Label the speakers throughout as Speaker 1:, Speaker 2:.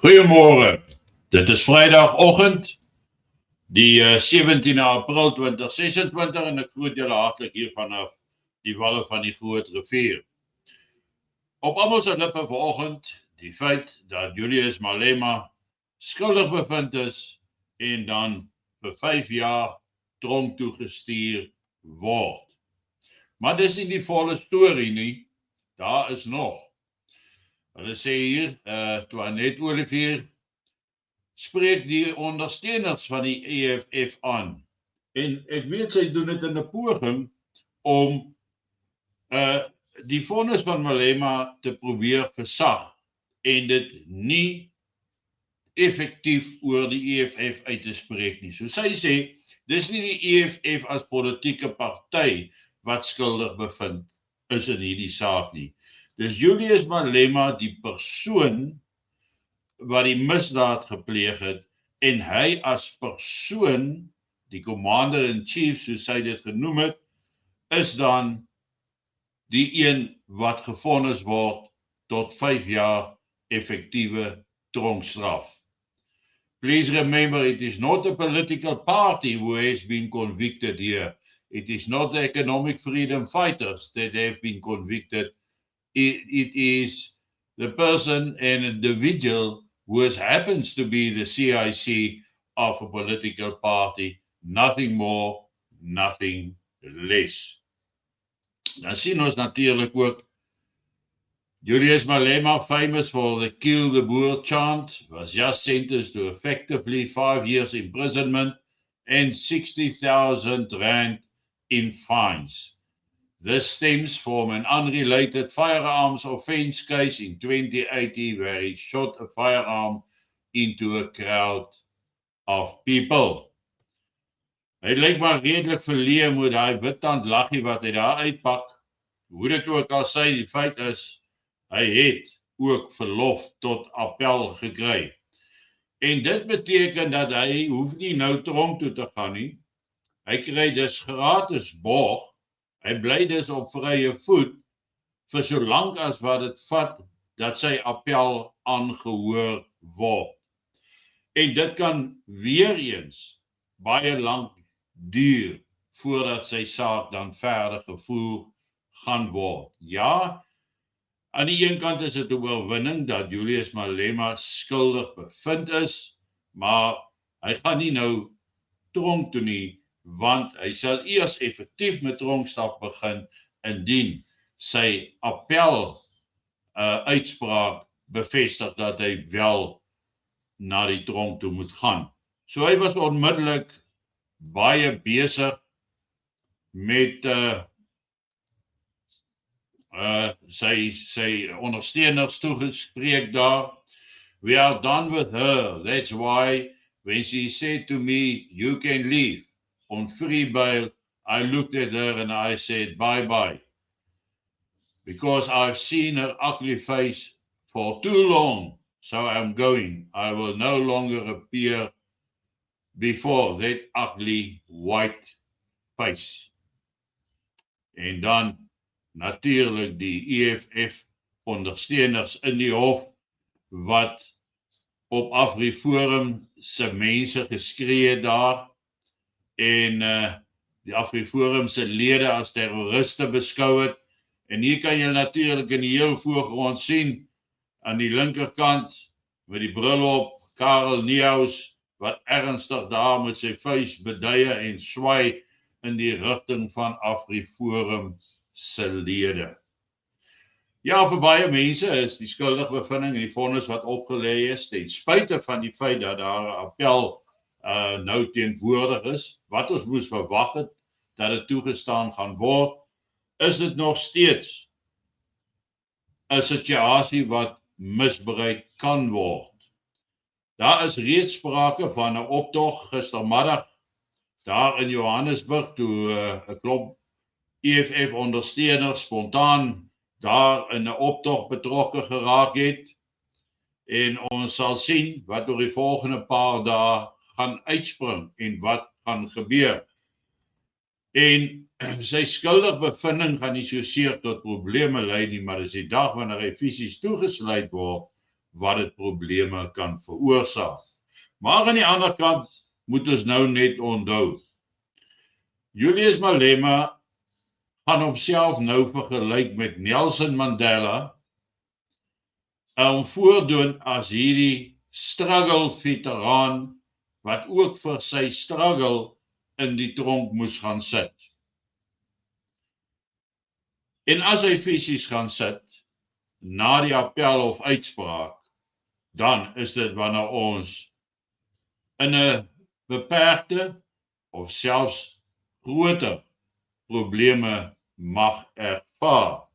Speaker 1: Goedemorgen, dit is vrijdagochtend, die 17 april 2026 en ek groet julle hartlik hier vanaf die walle van die Groot Rivier. Op almal se lippe vanoggend die feit dat Julius Malema skuldig bevind is en dan vir 5 jaar tronk toegestuur word. Maar dis nie die volle storie nie, daar is nog. Hulle sê hier, Toinet Olivier spreek die ondersteuners van die EFF aan. En ek weet sy doen dit in 'n poging om die vonnis van Malema te probeer versag en dit nie effektief oor die EFF uit te spreek nie. So sy sê, dis nie die EFF as politieke party wat skuldig bevind is in hierdie saak nie. Dis Julius Malema, die persoon wat die misdaad gepleeg het en hy as persoon, die commander-in-chief, soos hy dit genoem het, is dan die een wat gevonnis word tot 5 jaar effektiewe tronkstraf. Please remember, it is not a political party who has been convicted here. It is not the economic freedom fighters that have been convicted. It is the person, an individual, who happens to be the CIC of a political party. Nothing more, nothing less. Dan sien ons natuurlik ook Julius Malema, famous for the kill the Boer chant, was just sentenced to effectively 5 years imprisonment and 60,000 rand in fines. This stems from an unrelated firearms offense case in 2018 where he shot a firearm into a crowd of people. Hy lyk maar redelik verleë met daai wittand laggie wat hy daar uitpak. Hoe dit ook al sê, die feit is, hy het ook verlof tot appel gekry. En dit beteken dat hy hoef nie nou tronk toe te gaan nie. Hy kry dus gratis borg. Hy bly dus op vrye voet vir so lank as wat dit vat dat sy appel aangehoor word. En dit kan weer eens baie lank duur voordat sy saak dan verder gevoer gaan word. Ja, aan die een kant is dit 'n oorwinning dat Julius Malema skuldig bevind is, maar hy gaan nie nou tronk toe nie, want hy sal eers effektief met tronkstraf begin indien sy appel uitspraak bevestig dat hy wel na die tronk toe moet gaan. So hy was onmiddellik baie besig met sy ondersteuners toegespreek daar. We are done with her. That's why when she said to me, you can leave on free bail, I looked at her and I said, bye-bye. Because I've seen her ugly face for too long, so I'm going. I will no longer appear before that ugly white face. En dan natuurlijk die EFF ondersteuners in die hof wat op AfriForum se mense geskree daar en die AfriForum se lede as terroriste beskou het. En hier kan jy natuurlijk in die heel voorgrond sien aan die linkerkant met die bril op Karel Niehaus wat ernstig daar met sy vuis beduie en swaai in die rigting van AfriForum se lede. Ja, vir baie mense is die skuldigbevinding en die vonnis wat opgelê is, ten spyte van die feit dat daar 'n appel nou teenwoordig is, wat ons moes verwag het dat dit toegestaan gaan word, is dit nog steeds 'n situasie wat misbruik kan word. Daar is reeds sprake van 'n optog gistermiddag daar in Johannesburg toe 'n klomp EFF ondersteuners spontaan daar in 'n optog betrokke geraak het. En ons sal sien wat oor die volgende paar dae gaan uitspring en wat gaan gebeur. En sy skuldigbevinding gaan nie soseer tot probleme lei nie, maar dis die dag wanneer hy fisies toegesluit word wat dit probleme kan veroorsaak. Maar aan die ander kant moet ons nou net onthou. Julius Malema gaan homself nou vergelyk met Nelson Mandela en voordoen as hierdie struggle veteraan wat ook vir sy struggle in die tronk moes gaan sit. En as hy fisies gaan sit, na die appel of uitspraak, dan is dit wanneer ons in 'n beperkte of selfs groter probleme mag ervaar.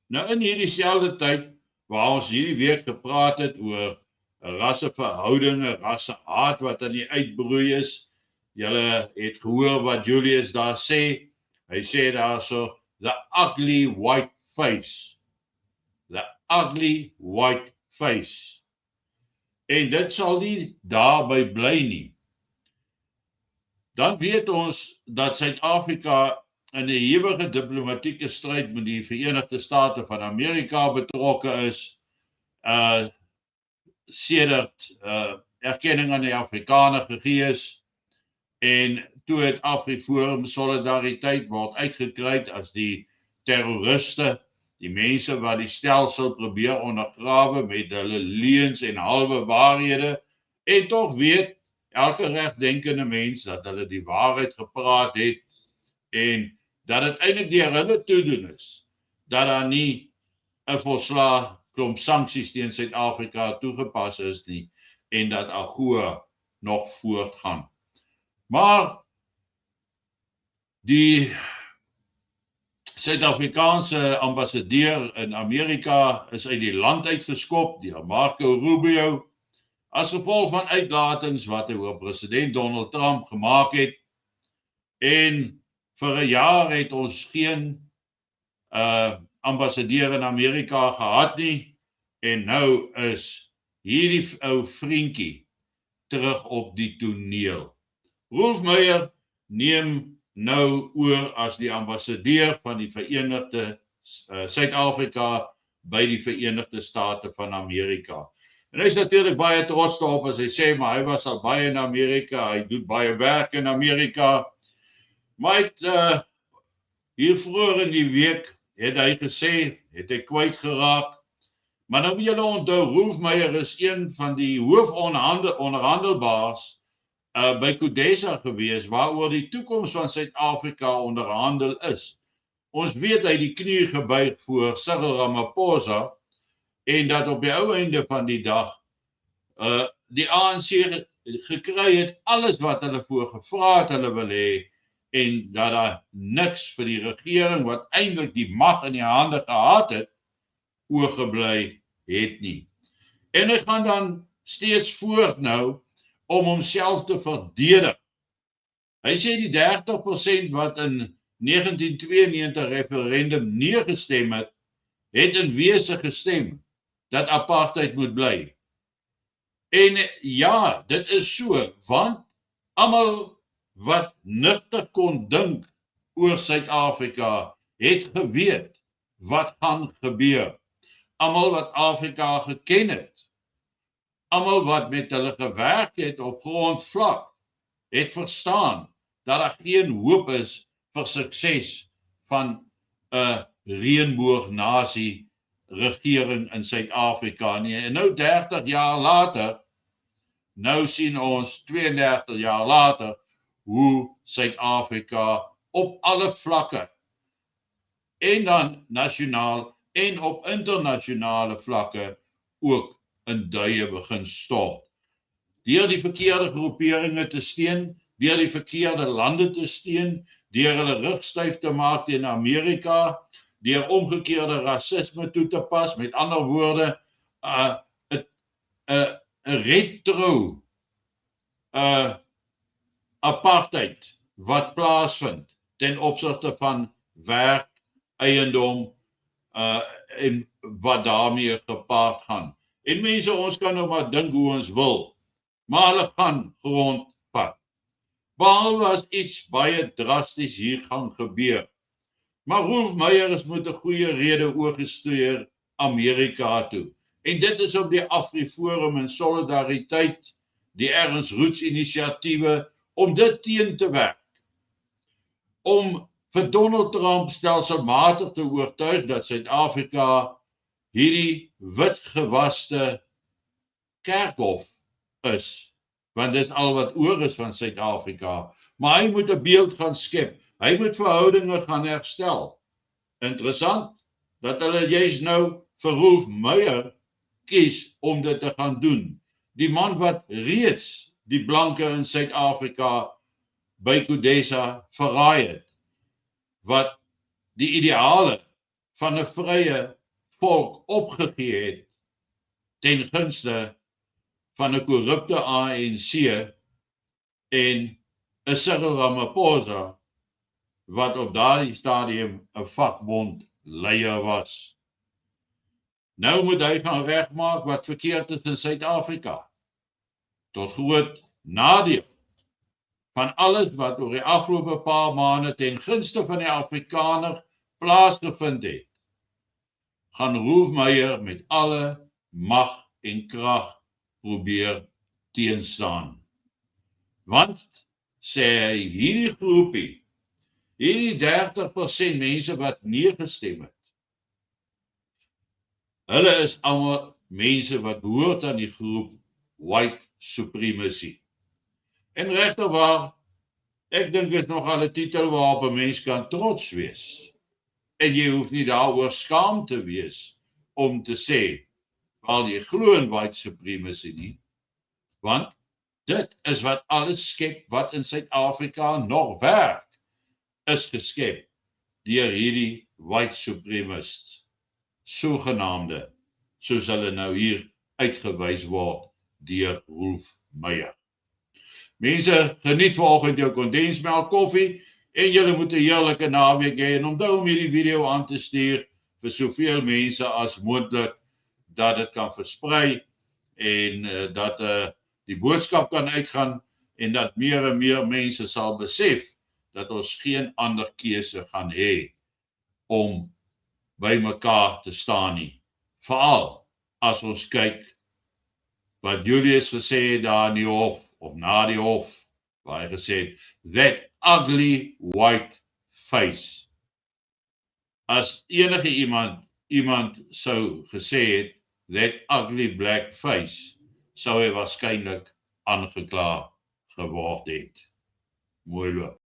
Speaker 1: Nou in hierdie selfde tyd waar ons hierdie week gepraat het oor rasseverhoudinge, rassehaat wat aan die uitbroei is. Julle het gehoor wat Julius daar sê. Hy sê daar so, the ugly white face. The ugly white face. En dit sal nie daarby bly nie. Dan weet ons dat Suid-Afrika in 'n ewige diplomatieke stryd met die Verenigde State van Amerika betrokke is, sedert erkenning aan die Afrikaner gegee is, en toe het AfriForum Solidariteit word uitgekry as die terroriste, die mense wat die stelsel probeer ondergrawe met hulle leuns en halwe waarhede, en tog weet elke regdenkende mens dat hulle die waarheid gepraat het, en dat dit eintlik deur hulle toedoen is, dat daar nie 'n volslae klomp sanksies teen Suid-Afrika toegepas is nie, en dat AGOA nog voortgaan. Maar die Suid-Afrikaanse ambassadeur in Amerika is uit die land uitgeskop deur Marco Rubio as gevolg van uitlatings wat hy oor president Donald Trump gemaak het. En vir 'n jaar het ons geen ambassadeur in Amerika gehad nie, en nou is hierdie ou vriendjie terug op die toneel. Rolf Meyer neem nou oor as die ambassadeur van die Verenigde Suid-Afrika by die Verenigde State van Amerika. En hy is natuurlik baie trots daarop as hy sê, maar hy was al baie in Amerika, hy doen baie werk in Amerika. Maar hy het hier vroeër in die week het hy gesê, het hy kwyt geraak. Maar nou moet julle onthou, Rolf Meyer is een van die hoofonderhandelbaars by CODESA gewees, waaroor die toekoms van Suid-Afrika onderhandel is. Ons weet hy die knie gebuig voor Cyril Ramaphosa, en dat op die ou einde van die dag die ANC gekry het alles wat hulle voor gevra het hulle wil hê, en dat daar niks vir die regering wat eintlik die mag in die hande gehad het, oorgebly het nie. En hy gaan dan steeds voort nou om homself te verdedig. Hy sê die 30% wat in 1992 referendum nee gestem het, het in wese gestem dat apartheid moet bly. En ja, dit is so, want almal wat nugter kon dink oor Suid-Afrika het geweet wat gaan gebeur. Almal wat Afrika geken het, almal wat met hulle gewerk het op grondvlak, het verstaan dat daar geen hoop is vir sukses van 'n reënboognasie regering in Suid-Afrika nie. En nou 30 jaar later, nou sien ons 32 jaar later, hoe Suid-Afrika op alle vlakke, en dan nasionaal en op internasionale vlakke ook in duie begin stort. Deur die verkeerde groeperinge te steun, deur die verkeerde lande te steun, deur hulle rug styf te maak teen Amerika, deur omgekeerde rasisme toe te pas, met ander woorde, 'n retro apartheid wat plaasvind ten opsigte van werk, eiendom en wat daarmee gepaard gaan. En mense, ons kan nou maar dink hoe ons wil, maar hulle gaan grondvat. Behalwe as iets baie drasties hier gaan gebeur. Maar Rolf Meyer is met 'n goeie rede oorgestuur Amerika toe. En dit is op die AfriForum in solidariteit, die Ernst Roets inisiatiewe, om dit teen te werk. Om vir Donald Trump stelselmatig te oortuig dat Suid-Afrika hierdie witgewaste kerkhof is, want dit is al wat oor is van Suid-Afrika. Maar hy moet 'n beeld gaan skep. Hy moet verhoudinge gaan herstel. Interessant dat hulle juist nou vir Rolf Meyer kies om dit te gaan doen. Die man wat reeds die blanke in Suid-Afrika by Kudesa verraai het, wat die ideale van 'n vrye volk opgegee het ten gunste van 'n korrupte ANC en 'n Cyril Ramaphosa wat op daardie stadium 'n vakbond leier was. Nou moet hy gaan regmaak wat verkeerd is in Suid-Afrika. Tot groot nadeel van alles wat oor die afgelope paar maande ten gunste van die Afrikaner plaasgevind het, gaan Rolf Meyer met alle mag en krag probeer teenstaan. Want, sê hy, hierdie groepie, hierdie 30% mense wat nee gestem het, hulle is almal mense wat behoort aan die groep white supremacy. En regterwaar, ek dink is nogal 'n titel waarop 'n mens kan trots wees. En jy hoef nie daaroor skaam te wees om te sê, wel jy glo in white supremacy nie, want dit is wat alles skep wat in Suid-Afrika nog werk, is geskep deur hierdie white supremacists, sogenaamde, soos hulle nou hier uitgewys word deur Rolf Meyer. Mense, geniet vanoggend jou kondensmelk koffie en julle moet 'n heerlike naweek hê en onthou om hierdie video aan te stuur vir soveel mense as moontlik dat dit kan versprei en dat die boodskap kan uitgaan en dat meer en meer mense sal besef dat ons geen ander keuse gaan hê om by mekaar te staan nie. Veral as ons kyk wat Julius gesê het daar in die hof of na die hof, waar hy gesê het, that ugly white face. As enige iemand sou gesê het, that ugly black face, sou hy waarskynlik aangekla geword het. Mooi loop.